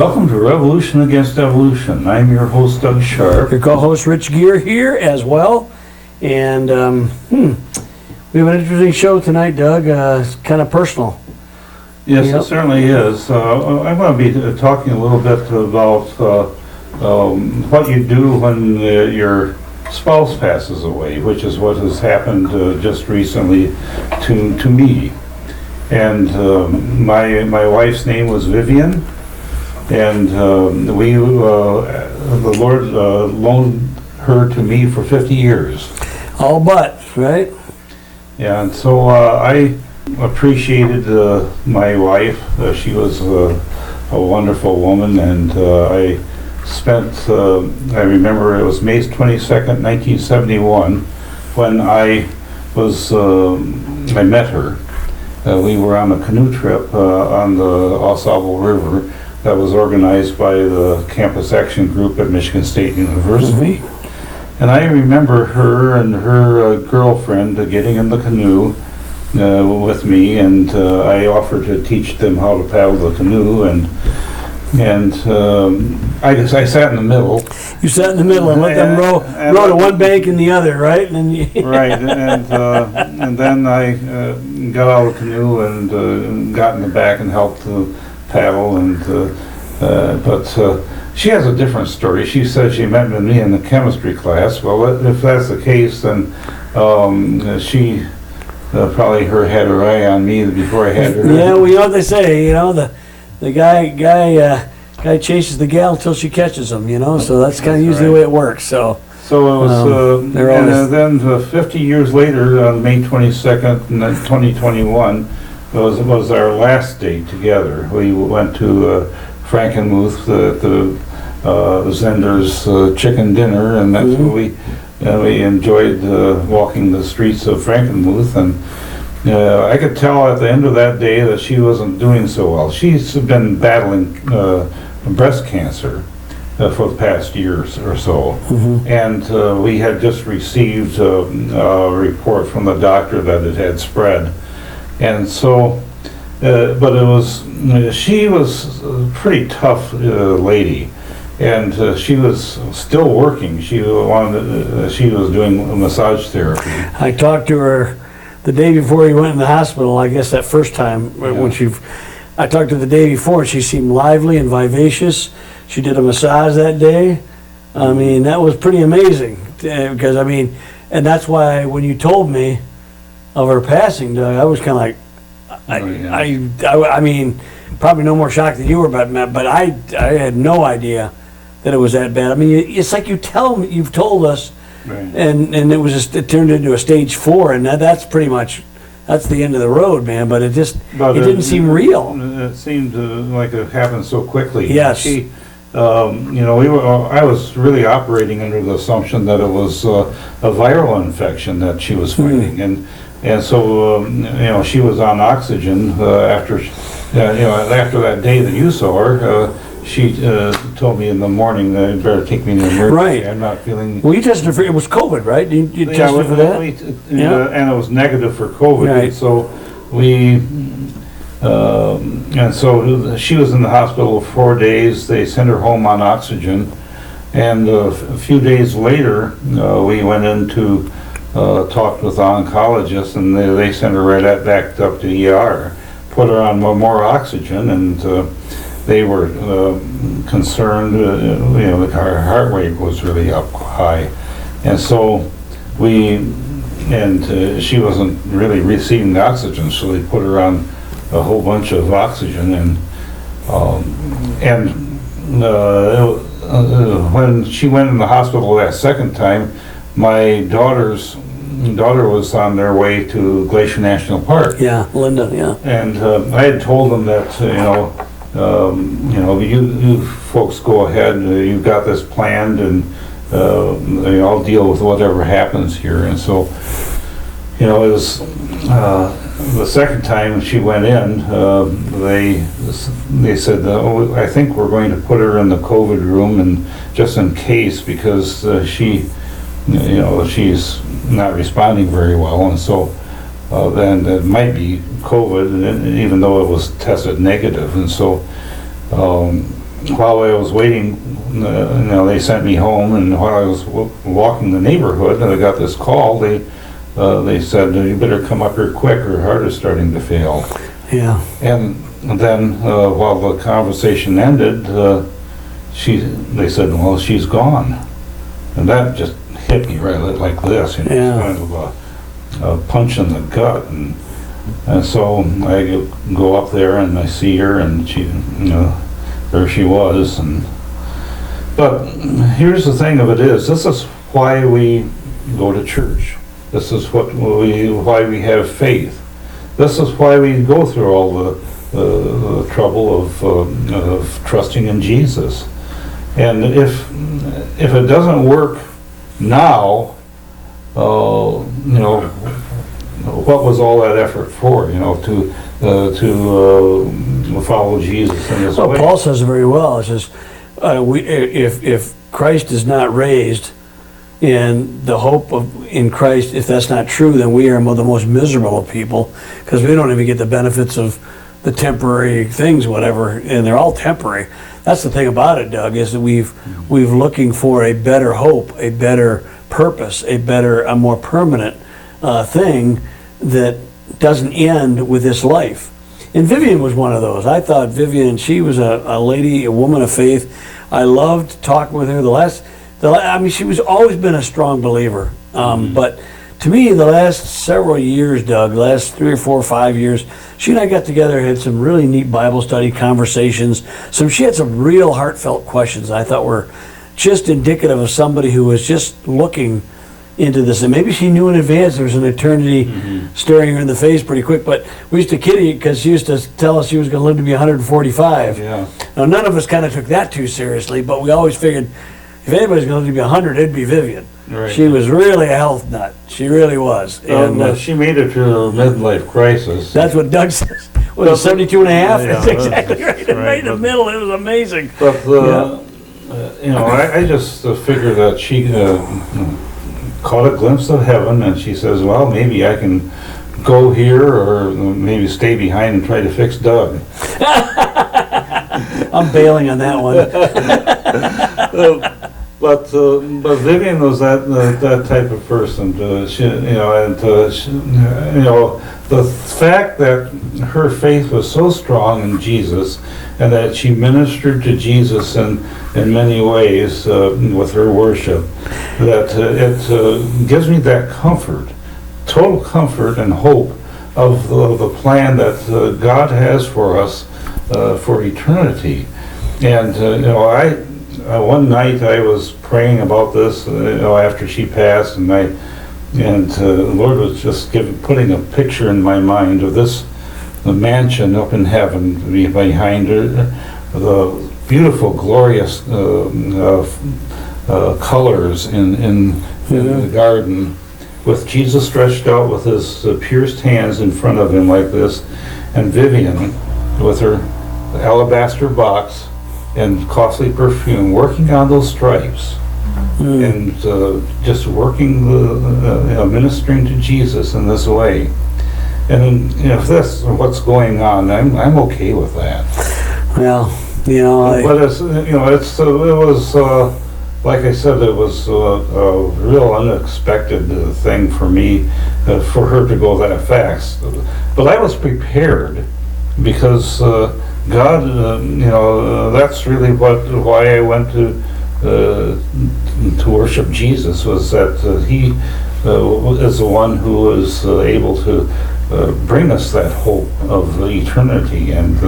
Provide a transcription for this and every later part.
Welcome to Revolution Against Evolution. I'm your host, Doug Sharp. Your co-host Rich Gear here as well. And we have an interesting show tonight, Doug. It's kind of personal. Yes, It certainly is. I'm going to be talking a little bit about what you do when your spouse passes away, which is what has happened just recently to me. And my wife's name was Vivian, and the Lord loaned her to me for 50 years. All but, right? Yeah, and so I appreciated my wife. She was a wonderful woman, and I spent, I remember it was May 22nd, 1971, when I met her. We were on a canoe trip on the Osable River that was organized by the Campus Action Group at Michigan State University. Mm-hmm. And I remember her and her girlfriend getting in the canoe with me, and I offered to teach them how to paddle the canoe, and I sat in the middle. You sat in the middle and let them row to one bank and the other, right? And then right, and then I got out of the canoe and got in the back and helped paddle, but she has a different story. She said she met me in the chemistry class. Well, if that's the case, then she probably had her eye on me before I had her. Yeah, well, you know what they say, the guy chases the gal until she catches him, so that's kind of usually the way it works. So it was, and then 50 years later, on May 22nd, 2021, was our last day together. We went to Frankenmuth, the Zender's chicken dinner, and that's what we enjoyed walking the streets of Frankenmuth, and I could tell at the end of that day that she wasn't doing so well. She's been battling breast cancer for the past years or so, and we had just received a report from the doctor that it had spread, and so but she was a pretty tough lady, and she was still working. She was doing massage therapy. I talked to her the day before he went in the hospital. I guess that first time when I talked to her the day before, she seemed lively and vivacious. She did a massage that day. I mean, that was pretty amazing, because and that's why when you told me of her passing, Doug, I was kind of like, I mean, probably no more shocked than you were, but I had no idea that it was that bad. I mean, it's like you've told us, right. and it turned into a stage 4, and that's pretty much. That's the end of the road, man. But it didn't seem real. It seemed like it happened so quickly. Yes. I was really operating under the assumption that it was a viral infection that she was fighting, and so she was on oxygen after that day that you saw her. She told me in the morning that I'd better take me to the emergency. Right. I'm not feeling... Well, you tested her for... It was COVID, right? You tested for that? And it was negative for COVID. Right. So and so she was in the hospital 4 days. They sent her home on oxygen. And a few days later, we went in to talk with the oncologist, and they sent her back up to ER, put her on more oxygen, and... they were concerned, her heart rate was really up high. And so she wasn't really receiving the oxygen, so they put her on a whole bunch of oxygen. And when she went in the hospital that second time, my daughter was on their way to Glacier National Park. Yeah, Linda, yeah. And I had told them that, you folks go ahead, you've got this planned, and I'll deal with whatever happens here. And so, it was the second time she went in, they said, I think we're going to put her in the COVID room, and just in case, because she's not responding very well, and so then it might be COVID, even though it was tested negative. And so while I was waiting, they sent me home, and while I was walking the neighborhood, and I got this call. They said, you better come up here quick, her heart is starting to fail. Yeah. And then while the conversation ended, they said, well, she's gone. And that just hit me right like this, Yeah. kind of a punch in the gut. And so I go up there and I see her, and she, there she was. But here's the thing of it is, this is why we go to church. This is why we have faith. This is why we go through all the trouble of trusting in Jesus. And if it doesn't work now, what was all that effort for? To follow Jesus in this way. Paul says it very well. It says, if Christ is not raised, and the hope in Christ, if that's not true, then we are the most miserable of people, because we don't even get the benefits of the temporary things, whatever, and they're all temporary. That's the thing about it, Doug, is that we've looking for a better hope, a better purpose, a more permanent thing that doesn't end with this life. And Vivian was one of those. I thought Vivian, she was a lady, a woman of faith. I loved talking with her. She was always been a strong believer. But to me, the last several years, Doug, the last 3 or 4 or 5 years, she and I got together, had some really neat Bible study conversations. She had some real heartfelt questions I thought were just indicative of somebody who was just looking into this. And maybe she knew in advance there was an eternity staring her in the face pretty quick. But we used to kid her because she used to tell us she was going to live to be 145. Yeah. Now, none of us kind of took that too seriously, but we always figured if anybody's going to be 100, it'd be Vivian. Right. She was really a health nut. She really was. And she made it through a midlife crisis. that's what Doug says. Was it 72 and a half? Yeah, That's exactly right. Right in the but- middle. It was amazing. But I just figured that she caught a glimpse of heaven, and she says, well, maybe I can go here, or maybe stay behind and try to fix Doug. I'm bailing on that one. But Vivian was that type of person. The fact that her faith was so strong in Jesus, and that she ministered to Jesus in many ways with her worship, that it gives me that comfort, total comfort and hope of the plan that God has for us for eternity. And one night I was praying about this, after she passed, and the Lord was just putting a picture in my mind of this mansion up in heaven behind her, the beautiful, glorious colors in the garden, with Jesus stretched out with his pierced hands in front of him like this, and Vivian with her alabaster box and costly perfume, working on those stripes, and just working ministering to Jesus in this way. And if that's what's going on, I'm okay with that. Well, but it was like I said, it was a real unexpected thing for me, for her to go that fast. But I was prepared, because God, that's really why I went to worship Jesus, was that he is the one who is able to bring us that hope of eternity, and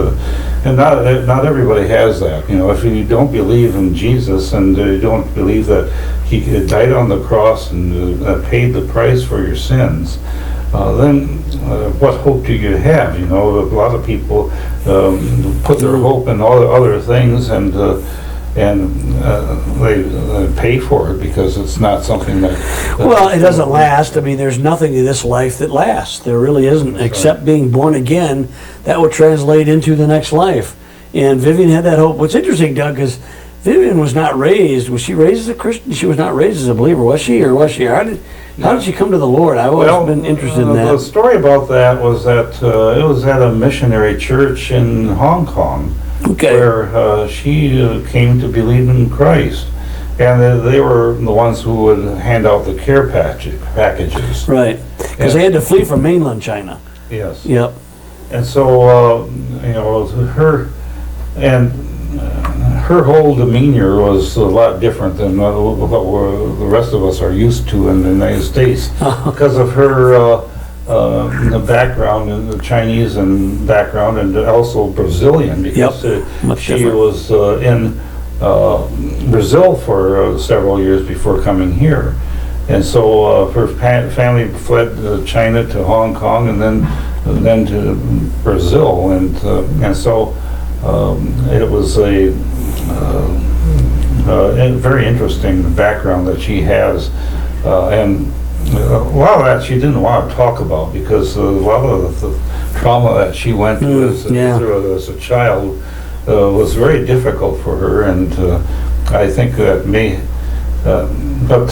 not everybody has that. If you don't believe in Jesus, and you don't believe that he died on the cross and paid the price for your sins, then what hope do you have? A lot of people put their hope in all the other things, and they pay for it because it's not something that... Well, it doesn't last. I mean, there's nothing in this life that lasts. There really isn't, except being born again. That will translate into the next life. And Vivian had that hope. What's interesting, Doug, is Vivian was not raised. Was she raised as a Christian? She was not raised as a believer, was she? Or was she? How did she come to the Lord? I've always been interested in that. The story about that was that it was at a missionary church in Hong Kong. Okay. where she came to believe in Christ. And they were the ones who would hand out the care packages. Right. Because they had to flee from mainland China. Yes. Yep. And so, her whole demeanor was a lot different than what the rest of us are used to in the United States because of her the background, in the Chinese and background, and also Brazilian, because she different. was in Brazil for several years before coming here. And so her family fled China to Hong Kong and then to Brazil, and so it was a very interesting background that she has, and a lot of that she didn't want to talk about because a lot of the trauma that she went through as a child was very difficult for her, and I think that but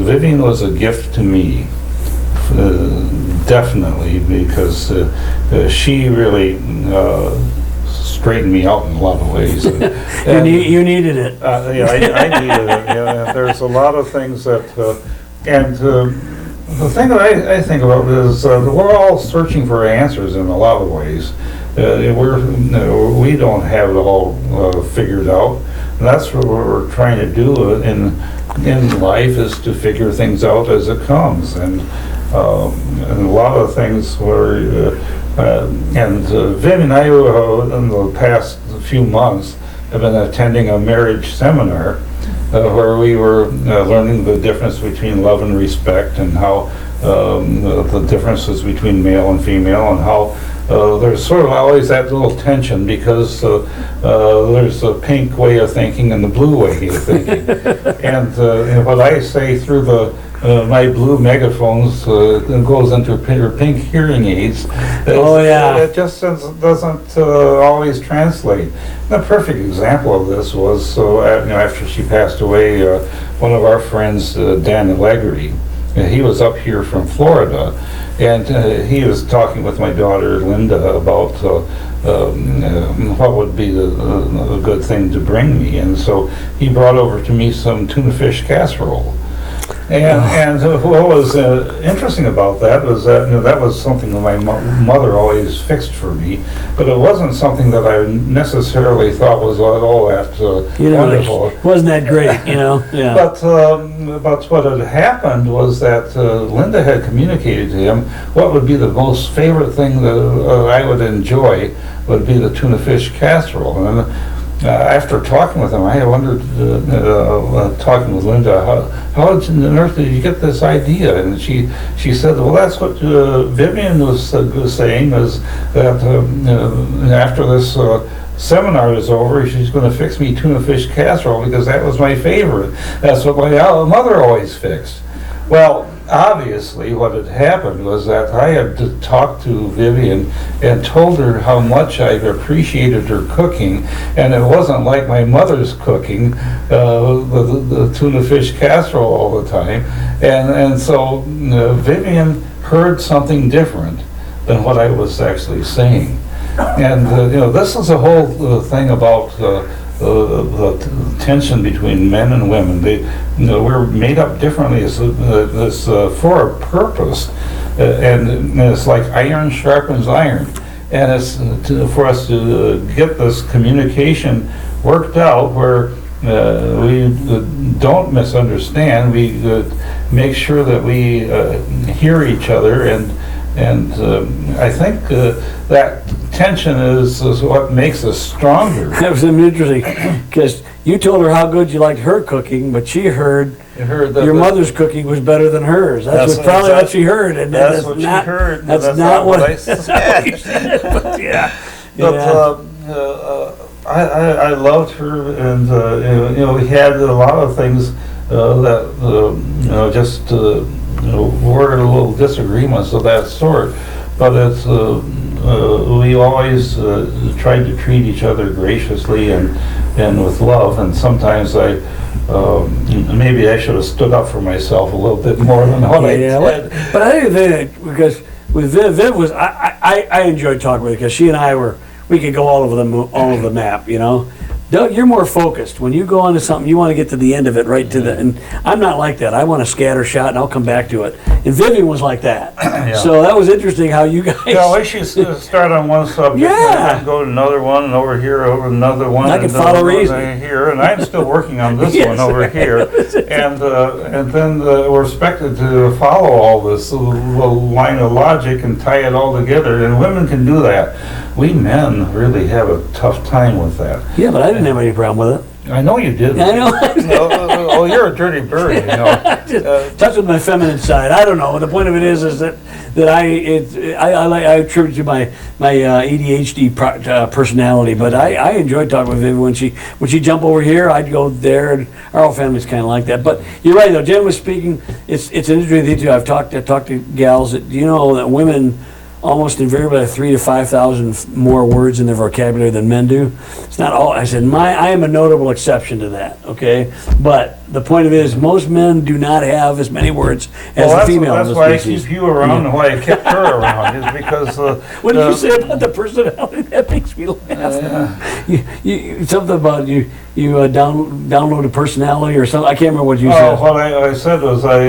Vivian was a gift to me, definitely, because she really straightened me out in a lot of ways. You needed it. I needed it. Yeah, there's a lot of things that, and the thing that I think about is we're all searching for answers in a lot of ways. We don't have it all figured out. And that's what we're trying to do in life, is to figure things out as it comes. And a lot of things were, Viv and I, in the past few months, have been attending a marriage seminar where we were learning the difference between love and respect, and how the differences between male and female, and how there's sort of always that little tension, because there's the pink way of thinking and the blue way of thinking. And what I say through my blue megaphones goes into her pink hearing aids. It just doesn't always translate. And a perfect example of this was after she passed away, one of our friends, Dan Allegri, he was up here from Florida, and he was talking with my daughter Linda about what would be a good thing to bring me, and so he brought over to me some tuna fish casserole. And what was interesting about that was that that was something that my mother always fixed for me, but it wasn't something that I necessarily thought was at all that wonderful. It wasn't that great, Yeah. But what had happened was that Linda had communicated to him what would be the most favorite thing that I would enjoy would be the tuna fish casserole. And after talking with him, I wondered, talking with Linda, how on earth did you get this idea? And she said, well, that's what Vivian was saying, is that after this seminar is over, she's going to fix me tuna fish casserole, because that was my favorite. That's what my mother always fixed. Well, obviously what had happened was that I had talked to Vivian and told her how much I appreciated her cooking, and it wasn't like my mother's cooking, the tuna fish casserole all the time, and so Vivian heard something different than what I was actually saying. And this is a whole thing about the tension between men and women. We're made up differently as for a purpose, and it's like iron sharpens iron, and it's for us to get this communication worked out where we don't misunderstand. We make sure that we hear each other, and I think that tension is what makes us stronger. That was interesting, because you told her how good you liked her cooking, but she heard that your mother's cooking was better than hers. That's probably what she heard, and that's what she heard. That's not what I said. But I loved her, and we had a lot of things that just were little disagreements of that sort, but it's we always tried to treat each other graciously and with love, and sometimes maybe I should have stood up for myself a little bit more than what I did. But I think that, because with Viv was, I enjoyed talking with her, because she and I were we could go all over the map, you know. Doug, you're more focused. When you go onto something, you want to get to the end of it, right to the, and I'm not like that. I want to scatter shot and I'll come back to it. And Vivian was like that. Yeah. So that was interesting how you guys. Yeah, we should start on one subject, Yeah. and then go to another one, and over here, over another one. I can and follow over reason. here, and I'm still working on this Yes. one over here. And then we're expected to follow all this little line of logic and tie it all together, and women can do that. We men really have a tough time with that. Yeah, but I didn't have any problem with it. I know you did. I know. Oh, you're a dirty bird, you know. Touch with my feminine side. I don't know. The point of it is that I attribute to my ADHD personality. But I enjoy talking with Vivian. When she jump over here, I'd go there. And our whole family's kind of like that. But you're right, though. Generally speaking, it's an interesting thing too. I've talked to gals that that women almost invariably have 3,000 to 5,000 more words in their vocabulary than men do. It's not all. I said I am a notable exception to that. Okay, but the point of it is most men do not have as many words as the female. That's why I keep you around and why I kept her around is because. What did you say about the personality? That makes me laugh. You something about you downloaded personality or something. I can't remember what you said. What I said was I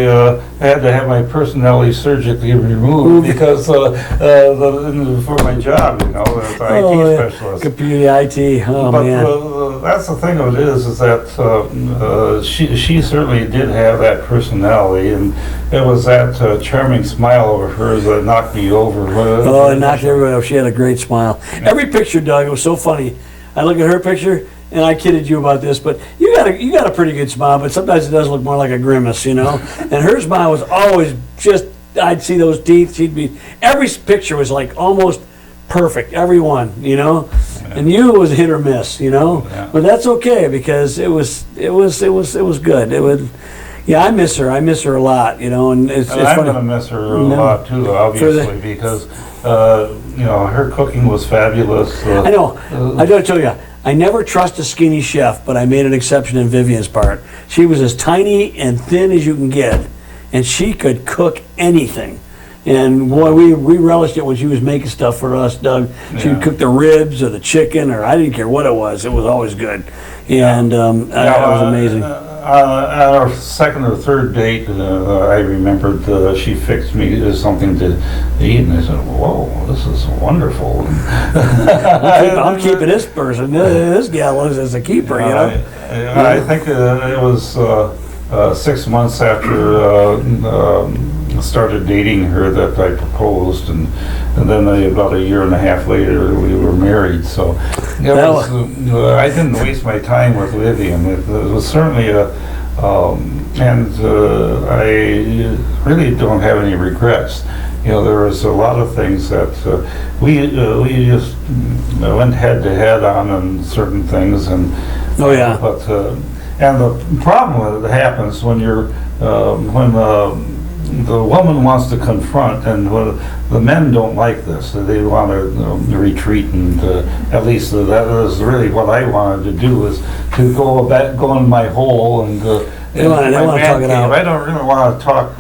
had to have my personality surgically removed because for my job, as IT specialist. Computer IT. Oh but man. That's the thing of it is that she certainly did have that personality, and it was that charming smile over hers that knocked me over. It knocked everybody off. She had a great smile. Every picture, Doug, it was so funny. I look at her picture, and I kidded you about this, but you got a pretty good smile, but sometimes it does look more like a grimace, And her smile was always just, I'd see those teeth. Every picture was like almost perfect, every one, And you was hit or miss, Yeah. But that's okay because it was good. I miss her. I miss her a lot, And it's I'm funny. going to miss her a lot too, obviously, because her cooking was fabulous. I know. I gotta tell you, I never trust a skinny chef, but I made an exception in Vivian's part. She was as tiny and thin as you can get, and she could cook anything. And boy, we relished it when she was making stuff for us, Doug. She would cook the ribs or the chicken, or I didn't care what it was. It was always good. And that was amazing. On our second or third date, I remembered she fixed me something to eat, and I said, "Whoa, this is wonderful." I'm keeping this person. This gal is a keeper, I think it was 6 months after started dating her that I proposed, and then about a year and a half later we were married. So I didn't waste my time with Vivian. It was certainly and I really don't have any regrets. There was a lot of things that we just went head to head on certain things, and but and the problem that happens when you're when the woman wants to confront, and the men don't like this. They want to retreat, and at least that was really what I wanted to do, is to go in my hole and they want to talk it out. I don't really want to talk.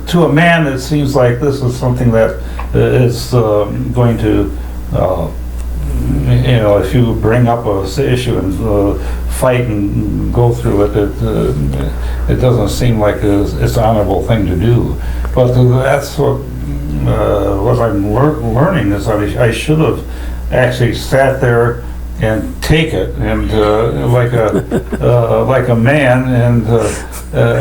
To a man, it seems like this is something that is going to. If you bring up an issue and fight and go through it, it doesn't seem like it's an honorable thing to do. But that's what I'm learning is that I should have actually sat there and take it and like a man, and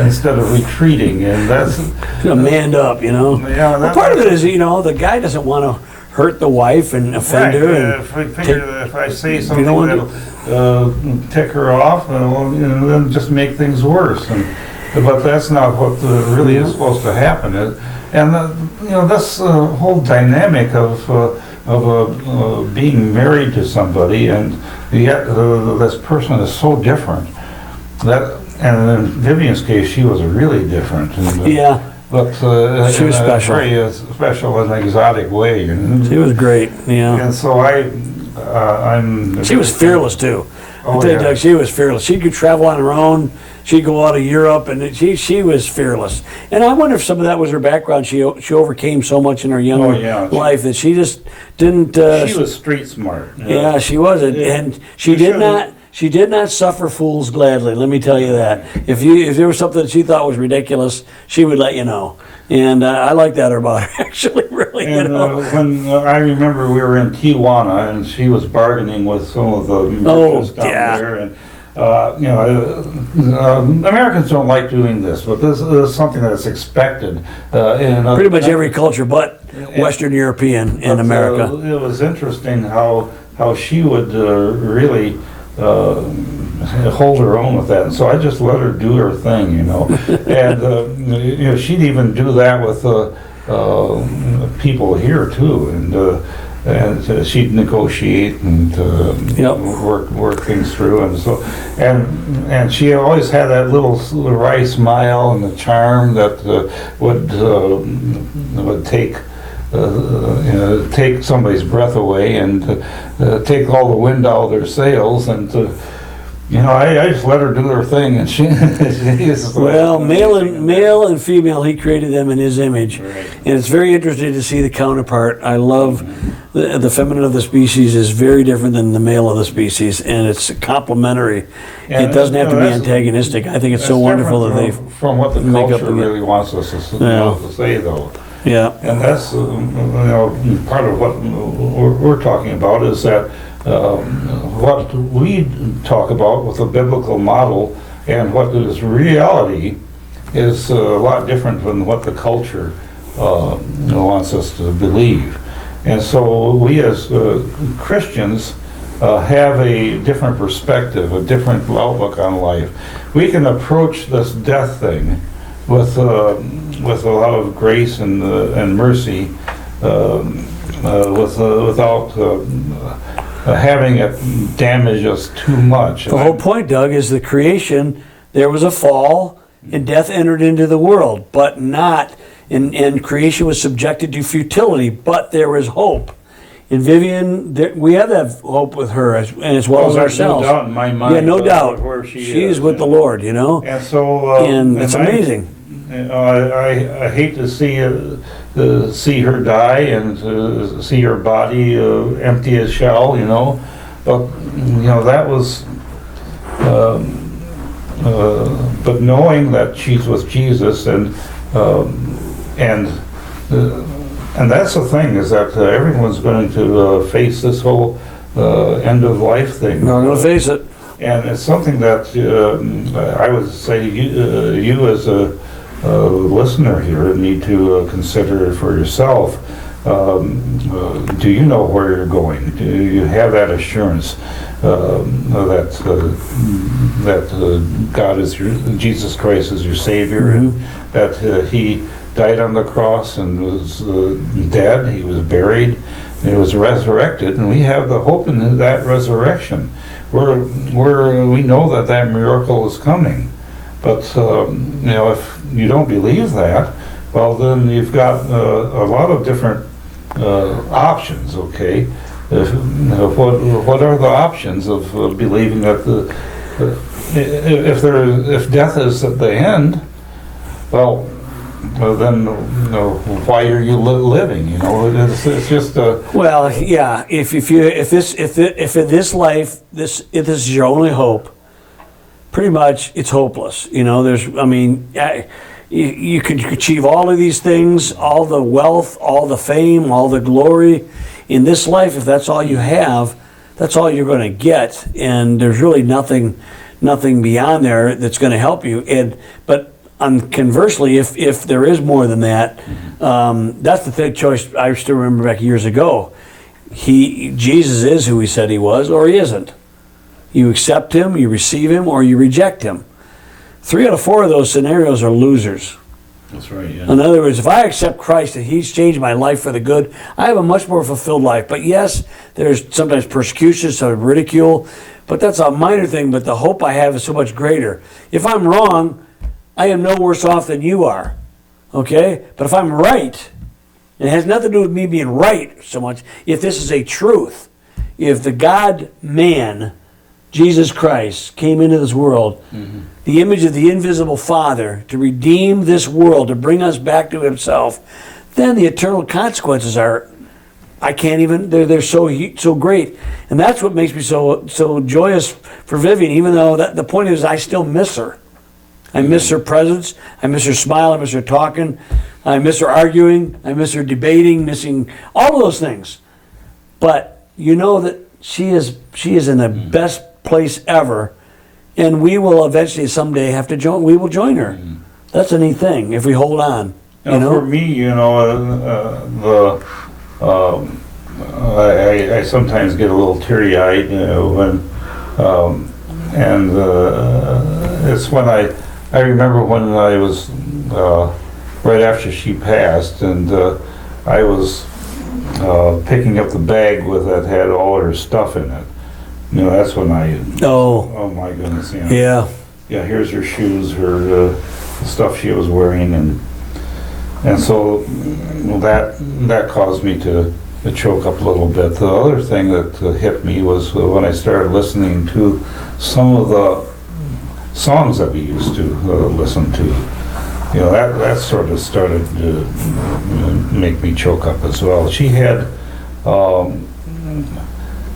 instead of retreating, and that's manned up, Yeah, part of it is the guy doesn't want to hurt the wife and offend her. And if I say something that'll tick her off, then just make things worse. But that's not what really is supposed to happen. And this whole dynamic of being married to somebody, and yet this person is so different. And in Vivian's case, she was really different. And, but she was special. Very special in an exotic way. She was great, And so she was fearless too. I tell you, Doug, she was fearless. She could travel on her own. She'd go out of Europe, and she was fearless. And I wonder if some of that was her background. She overcame so much in her young life that she just didn't. She was street smart. Yeah, she was, and she did not. She did not suffer fools gladly. Let me tell you that. If there was something that she thought was ridiculous, she would let you know. And I like that about her, actually, really. And when I remember we were in Tijuana, and she was bargaining with some of the merchants down there, and Americans don't like doing this, but this is something that's expected in pretty much every culture, but Western European in America. It was interesting how she would really hold her own with that, and so I just let her do her thing, and she'd even do that with people here too, and she'd negotiate and work things through, and she always had that little wry smile and the charm that would take somebody's breath away and take all the wind out of their sails, and I just let her do her thing, and she well, male and female, he created them in his image, and it's very interesting to see the counterpart. I love the feminine of the species is very different than the male of the species, and it's complementary. It doesn't have to be antagonistic. I think it's so wonderful that they from what the culture really wants us to say, though. Yeah, and that's part of what we're talking about is that what we talk about with a biblical model and what is reality is a lot different than what the culture wants us to believe. And so we as Christians have a different perspective, a different outlook on life. We can approach this death thing with a lot of grace and mercy, without having it damage us too much. The whole point, Doug, is the creation. There was a fall, and death entered into the world, but not. And creation was subjected to futility, but there was hope. And Vivian, we have that hope with her as well as ourselves. No doubt in my mind. Yeah, no doubt. Where she is with the Lord, And so, and it's amazing. I hate to see her die and to see her body empty as shell, But that was. But knowing that she's with Jesus and that's the thing, is that everyone's going to face this whole end of life thing. No, I'm going to face it. And it's something that I would say you as a listener here need to consider for yourself. Do you know where you're going? Do you have that assurance that God is Jesus Christ is your Savior, and that He died on the cross and was dead, He was buried, and He was resurrected, and we have the hope in that resurrection. We know that miracle is coming, but if you don't believe that, well, then you've got a lot of different options. Okay, what are the options of believing that if death is at the end? Well, then why are you living? It's just well, yeah. If in this life this is your only hope, pretty much it's hopeless. You can achieve all of these things, all the wealth, all the fame, all the glory in this life. If that's all you have, that's all you're going to get, and there's really nothing beyond there that's going to help you. But conversely, if there is more than that, that's the choice. I still remember back years ago. Jesus is who He said He was, or He isn't. You accept Him, you receive Him, or you reject Him. 3 out of 4 of those scenarios are losers. That's right, yeah. In other words, if I accept Christ and He's changed my life for the good, I have a much more fulfilled life. But yes, there's sometimes persecution, some ridicule, but that's a minor thing, but the hope I have is so much greater. If I'm wrong, I am no worse off than you are, okay? But if I'm right, it has nothing to do with me being right so much. If this is a truth, if the God-man, Jesus Christ came into this world, the image of the invisible Father, to redeem this world, to bring us back to himself, then the eternal consequences are, I can't even, they're so great. And that's what makes me so joyous for Vivian, even though the point is I still miss her. I miss her presence, I miss her smile, I miss her talking, I miss her arguing, I miss her debating, missing all of those things. But you know that she is in the best place ever, and we will eventually someday have to join. We will join her. That's a neat thing if we hold on. You know? For me, I sometimes get a little teary-eyed, when, it's when I remember when I was right after she passed, and I was picking up the bag that had all her stuff in it. That's when oh my goodness, yeah, here's her shoes, her stuff she was wearing, and so that caused me to choke up a little bit. The other thing that hit me was when I started listening to some of the songs that we used to listen to. That sort of started to make me choke up as well. She had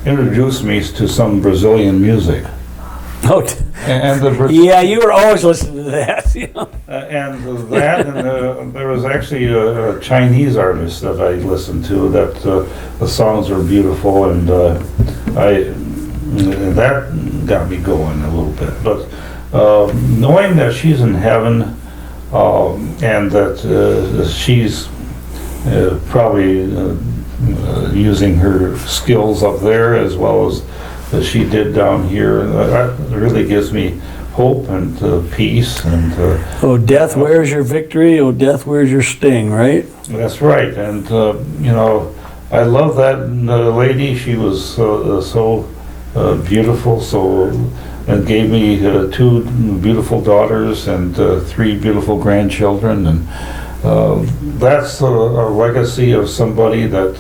introduced me to some Brazilian music. Oh, yeah, you were always listening to that. And there was actually a Chinese artist that I listened to that the songs were beautiful, and that got me going a little bit. But knowing that she's in heaven, and that she's probably using her skills up there as well as she did down here, that really gives me hope and peace. And oh, death, where's your victory? Oh, death, where's your sting? Right? That's right. And I love that lady. She was so beautiful. And gave me 2 beautiful daughters and 3 beautiful grandchildren, and that's a legacy of somebody that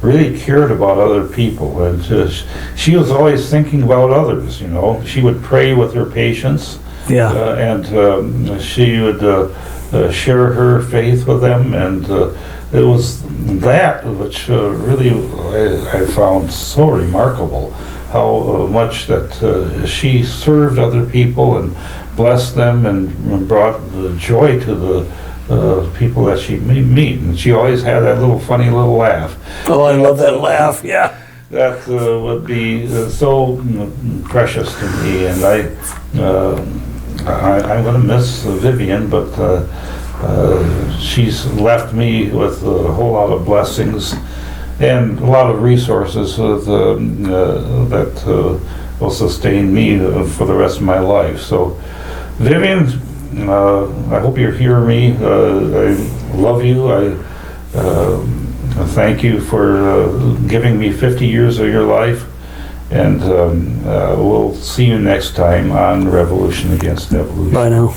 really cared about other people, and she was always thinking about others. She would pray with her patients, and she would share her faith with them, and it was that which really I found so remarkable. How much that she served other people and blessed them and brought the joy to the people that she meet. And she always had that funny little laugh. Oh, I love that laugh, yeah. That would be so precious to me. And I'm going to miss Vivian, but she's left me with a whole lot of blessings and a lot of resources that will sustain me for the rest of my life. So, Vivian, I hope you hear me. I love you. I thank you for giving me 50 years of your life. And we'll see you next time on Revolution Against Evolution. Bye now.